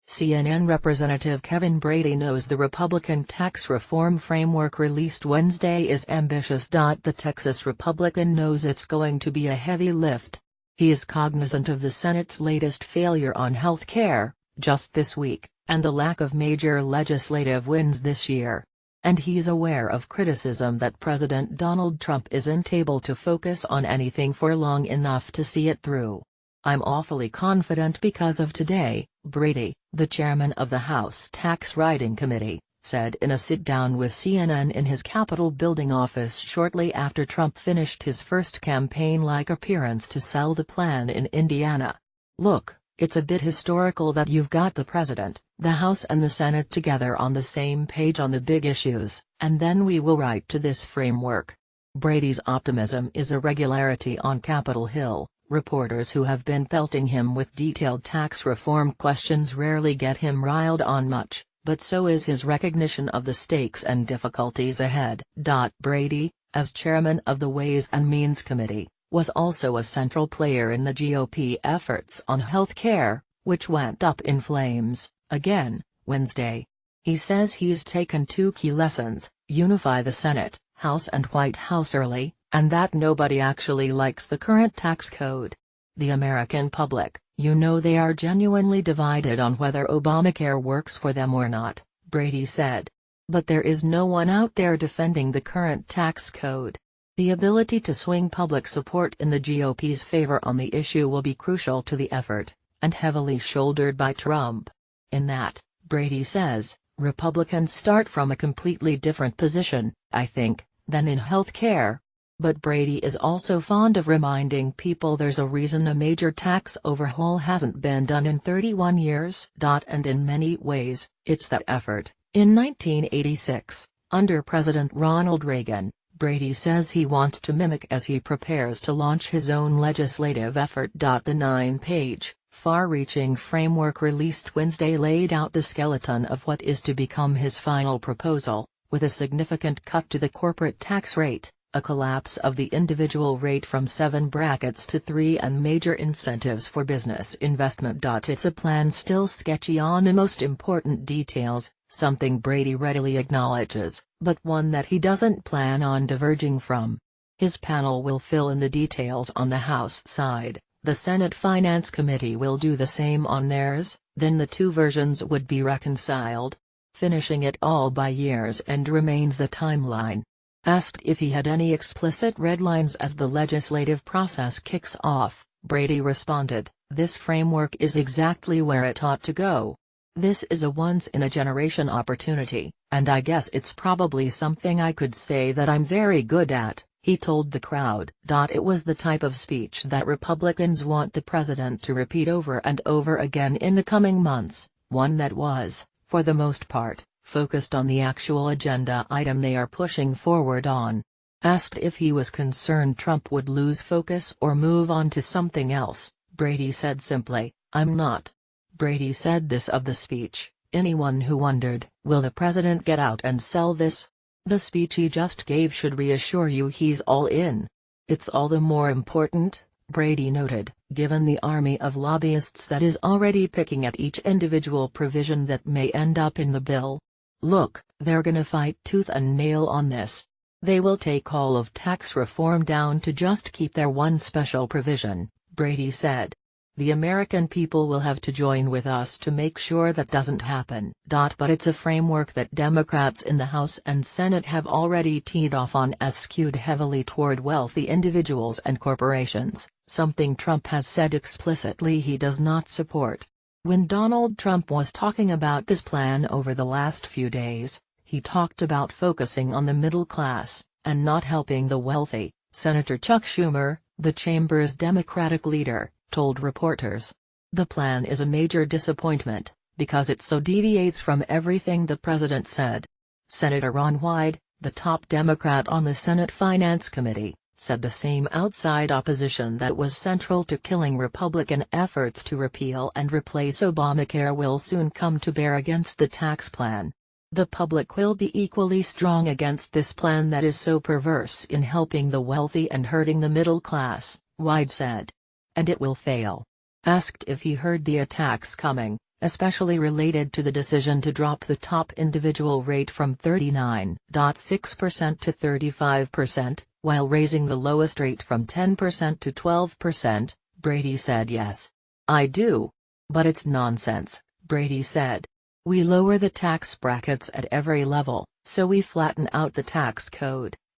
CNN Representative Kevin Brady knows the Republican tax reform framework released Wednesday is ambitious. The Texas Republican knows it's going to be a heavy lift. He is cognizant of the Senate's latest failure on health care, just this week, and the lack of major legislative wins this year. And he's aware of criticism that President Donald Trump isn't able to focus on anything for long enough to see it through. "I'm awfully confident because of today," Brady, the chairman of the House Tax Writing Committee, said in a sit-down with CNN in his Capitol building office shortly after Trump finished his first campaign-like appearance to sell the plan in Indiana. "Look, it's a bit historical that you've got the president, the House and the Senate together on the same page on the big issues, and then we will write to this framework." Brady's optimism is a regularity on Capitol Hill. Reporters who have been pelting him with detailed tax reform questions rarely get him riled on much, but so is his recognition of the stakes and difficulties ahead. Brady, as chairman of the Ways and Means Committee, was also a central player in the GOP efforts on health care, which went up in flames, again, Wednesday. He says he's taken two key lessons: unify the Senate, House and White House early, and that nobody actually likes the current tax code. "The American public, they are genuinely divided on whether Obamacare works for them or not," Brady said. "But there is no one out there defending the current tax code. The ability to swing public support in the GOP's favor on the issue will be crucial to the effort, and heavily shouldered by Trump. In that," Brady says, "Republicans start from a completely different position, I think, than in health care." But Brady is also fond of reminding people there's a reason a major tax overhaul hasn't been done in 31 years. And in many ways, it's that effort. In 1986, under President Ronald Reagan, Brady says he wants to mimic as he prepares to launch his own legislative effort. The 9-page, far-reaching framework released Wednesday laid out the skeleton of what is to become his final proposal, with a significant cut to the corporate tax rate, a collapse of the individual rate from 7 brackets to 3, and major incentives for business investment. It's a plan still sketchy on the most important details, something Brady readily acknowledges, but one that he doesn't plan on diverging from. His panel will fill in the details on the House side, the Senate Finance Committee will do the same on theirs, then the two versions would be reconciled. Finishing it all by year's end remains the timeline. Asked if he had any explicit red lines as the legislative process kicks off, Brady responded, "This framework is exactly where it ought to go. This is a once-in-a-generation opportunity, and I guess it's probably something I could say that I'm very good at," he told the crowd. It was the type of speech that Republicans want the president to repeat over and over again in the coming months, one that was, for the most part, focused on the actual agenda item they are pushing forward on. Asked if he was concerned Trump would lose focus or move on to something else, Brady said simply, "I'm not." Brady said this of the speech: "Anyone who wondered, will the president get out and sell this? The speech he just gave should reassure you he's all in. It's all the more important," Brady noted, "given the army of lobbyists that is already picking at each individual provision that may end up in the bill. Look, they're gonna fight tooth and nail on this. They will take all of tax reform down to just keep their one special provision," Brady said. "The American people will have to join with us to make sure that doesn't happen." But it's a framework that Democrats in the House and Senate have already teed off on as skewed heavily toward wealthy individuals and corporations, something Trump has said explicitly he does not support. When Donald Trump was talking about this plan over the last few days, he talked about focusing on the middle class, and not helping the wealthy, Senator Chuck Schumer, the chamber's Democratic leader, told reporters. "The plan is a major disappointment, because it so deviates from everything the president said." Senator Ron Wyden, the top Democrat on the Senate Finance Committee, said the same outside opposition that was central to killing Republican efforts to repeal and replace Obamacare will soon come to bear against the tax plan. "The public will be equally strong against this plan that is so perverse in helping the wealthy and hurting the middle class," Wyden said. "And it will fail." Asked if he heard the attacks coming, especially related to the decision to drop the top individual rate from 39.6% to 35%, while raising the lowest rate from 10% to 12%, Brady said yes. I do. But it's nonsense, Brady said. We lower the tax brackets at every level, so we flatten out the tax code.